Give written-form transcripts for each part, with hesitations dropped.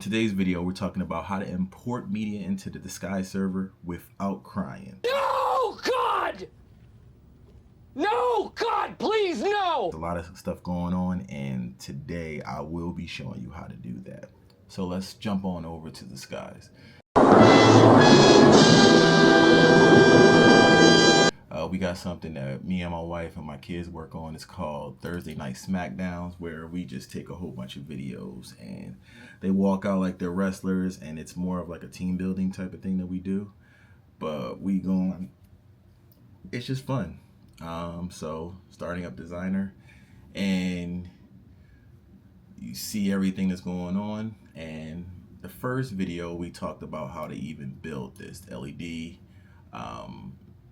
Today's video, we're talking about how to import media into the Disguise server without crying. No, God! No, God, please, no! There's a lot of stuff going on, and today I will be showing you how to do that. So let's jump on over to Disguise. We got something that me and my wife and my kids work on. It's called Thursday Night Smackdowns, where we just take a whole bunch of videos and they walk out like they're wrestlers, and it's more of like a team building type of thing that we do. But it's just fun. So starting up designer, and you see everything that's going on. And the first video we talked about how to even build this LED.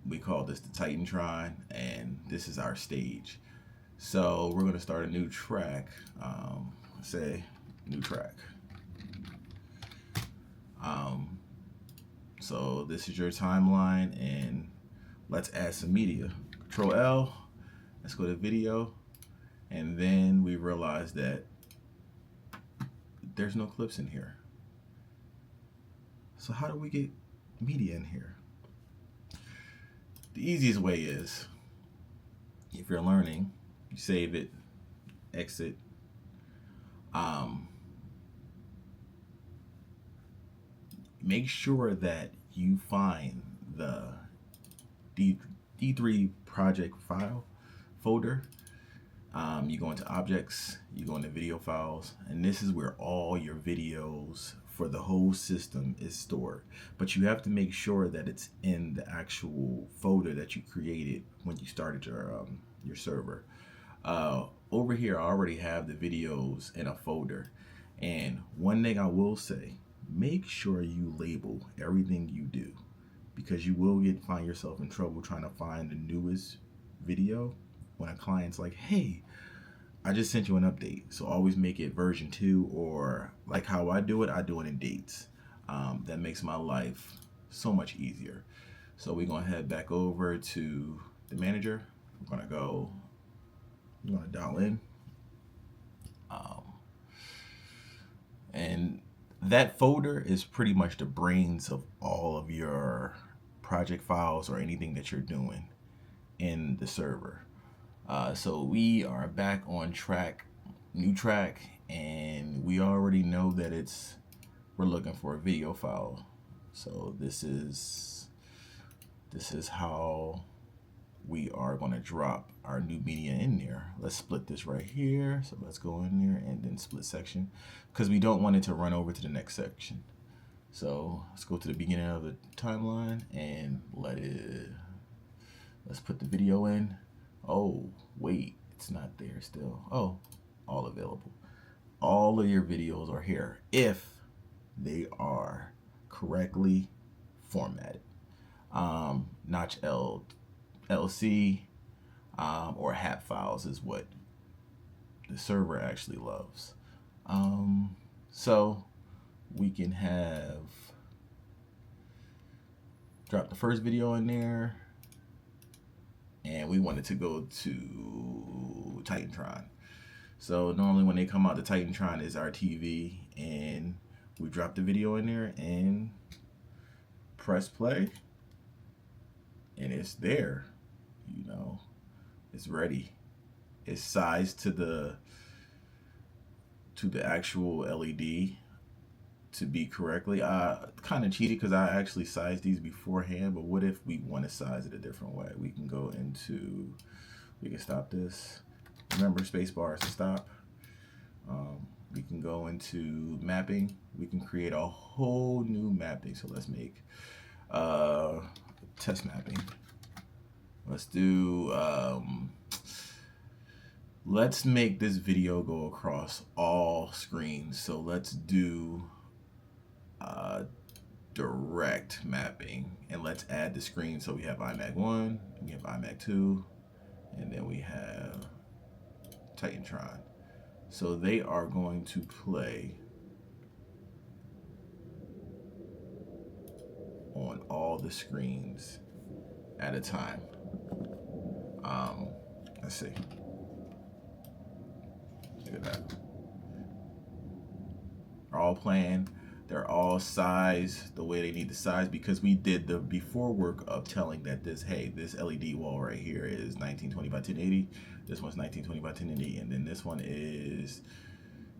We call this the Titantron, and this is our stage. So we're gonna start a new track. Say new track. So this is your timeline, and let's add some media. Control L, let's go to video, and then we realize that there's no clips in here. So how do we get media in here? The easiest way is, if you're learning, you save it, exit. Make sure that you find the D3 project file folder. You go into objects, you go into video files, and this is where all your videos for the whole system is stored. But you have to make sure that it's in the actual folder that you created when you started your server. Over here, I already have the videos in a folder. And one thing I will say, make sure you label everything you do, because you will find yourself in trouble trying to find the newest video when a client's like, hey, I just sent you an update. So always make it version 2, or like how I do it in dates. That makes my life so much easier. So we're gonna head back over to the manager. We're gonna dial in. And that folder is pretty much the brains of all of your project files or anything that you're doing in the server. So we are back on track, new track, and we already know that we're looking for a video file. So this is how we are going to drop our new media in there. Let's split this right here. So let's go in there and then split section, because we don't want it to run over to the next section. So let's go to the beginning of the timeline and let's put the video in. Oh, wait, it's not there still. Oh, all available. All of your videos are here if they are correctly formatted. Notch LC or HAP files is what the server actually loves. So we can drop the first video in there, and we want it to go to Titantron. So normally when they come out, the Titantron is our TV, and we drop the video in there and press play, and it's there. You know, it's ready. It's sized to the actual LED to be correctly. Kind of cheated because I actually sized these beforehand, but what if we want to size it a different way? We can go into, we can stop this. Remember, space bar is to stop. We can go into mapping. We can create a whole new mapping. So let's make test mapping. Let's do, let's make this video go across all screens. So let's do direct mapping, and let's add the screen. So we have iMac 1, we have iMac 2, and then we have Titantron. So they are going to play on all the screens at a time. Let's see. Look at that. All all planned. They're all sized the way they need to size, because we did the before work of telling that this, hey, this LED wall right here is 1920 by 1080. This one's 1920 by 1080, and then this one is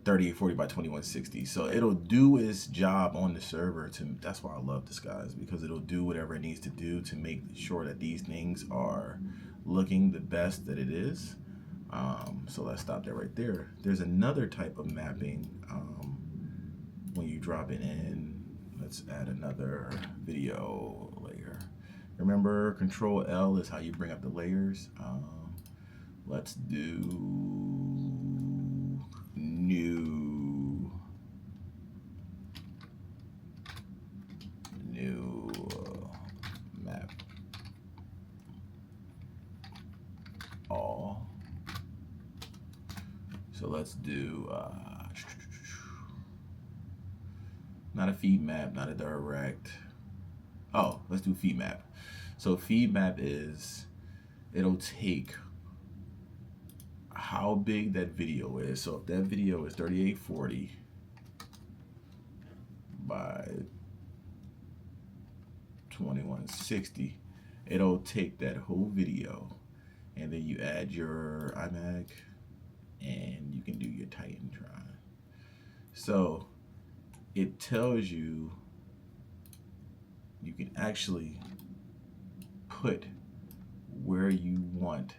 3840 by 2160. So it'll do its job on the server. That's why I love this, guys, because it'll do whatever it needs to do to make sure that these things are looking the best that it is. So let's stop that right there. There's another type of mapping when you drop it in. Let's add another video layer. Remember, Control L is how you bring up the layers. Let's do new map all. So let's do not a feed map, not a direct. Oh, let's do feed map. So feed map is, it'll take how big that video is. So if that video is 3840 by 2160, it'll take that whole video, and then you add your iMac, and you can do your Titantron. So it tells you, you can actually put where you want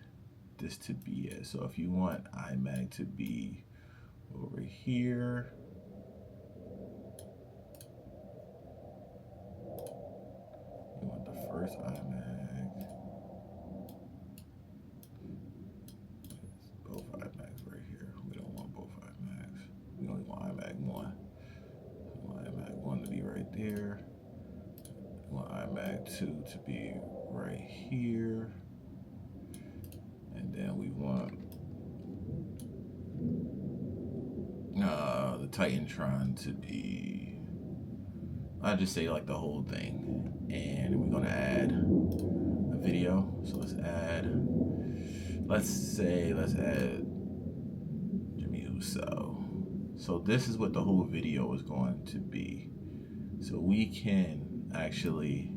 this to be at. So if you want iMac to be over here, you want the first iMac, both iMacs right here. We don't want both iMacs. We only want iMac 1. We want iMac 1 to be right there. We want iMac 2 to be right here. And then we want the Titantron to be, I'll just say like the whole thing. And we're gonna add a video. So let's add Jimmy Uso. So this is what the whole video is going to be. So we can actually,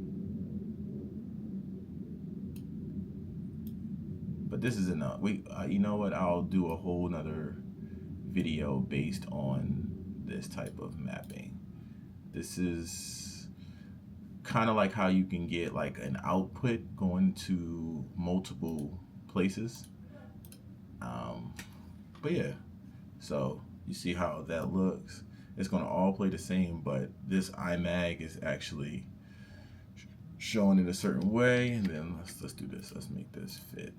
but this is enough. You know what? I'll do a whole nother video based on this type of mapping. This is kind of like how you can get like an output going to multiple places. But yeah, so you see how that looks. It's going to all play the same, but this iMac is actually showing it a certain way. And then let's do this. Let's make this fit.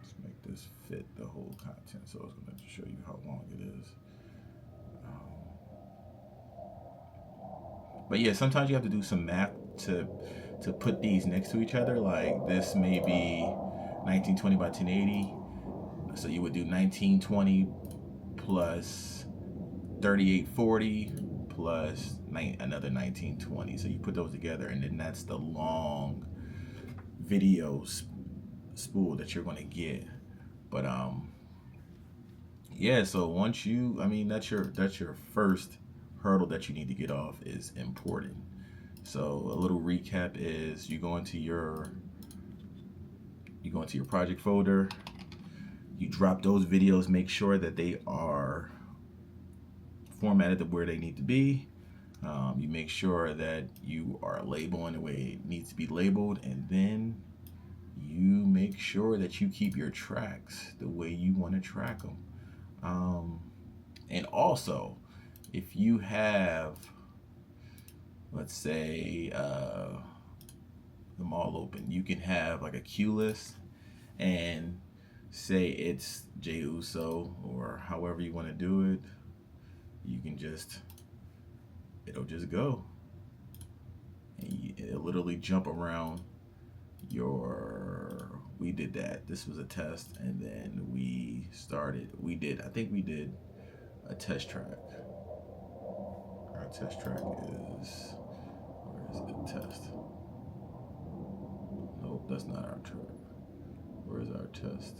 Let's make this fit the whole content. So it's going to show you how long it is. But yeah, sometimes you have to do some math to put these next to each other. Like this may be 1920 by 1080. So you would do 1920 plus 3840 plus another 1920. So you put those together, and then that's the long video spool that you're going to get. But yeah, so once you, I mean, that's your first hurdle that you need to get off, is important. So a little recap is, you go into your project folder, you drop those videos, make sure that they are formatted to where they need to be. You make sure that you are labeling the way it needs to be labeled, and then you make sure that you keep your tracks the way you want to track them. And also, if you have, let's say, them all open, you can have like a cue list, and say it's Jey Uso or however you want to do it. You can just, it'll just go, and it'll literally jump around your, we did that, this was a test, and then I think we did a test track. Our test track is, where is it, test? Nope, that's not our track. Where's our test?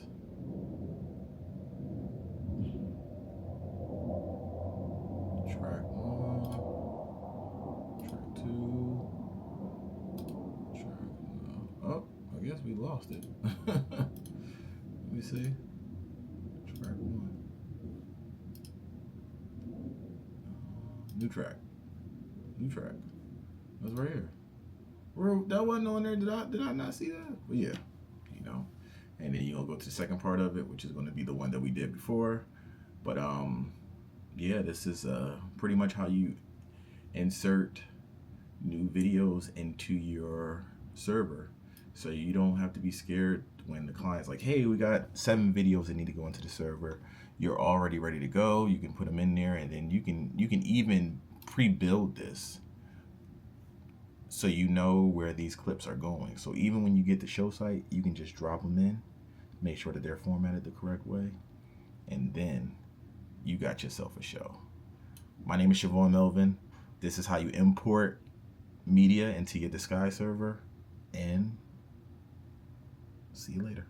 Track 1, track 2, track, oh, I guess we lost it. Let me see. Track 1. New track. New track. That's right here. That wasn't on there. Did I not see that? But yeah, you know. And then you'll go to the second part of it, which is going to be the one that we did before. But yeah, this is pretty much how you insert new videos into your server. So you don't have to be scared when the client's like, hey, we got 7 videos that need to go into the server. You're already ready to go. You can put them in there, and then you can even pre-build this so you know where these clips are going. So even when you get the show site, you can just drop them in, make sure that they're formatted the correct way, and then you got yourself a show. My name is S.Melvin. This is how you import media into your Disguise server, and see you later.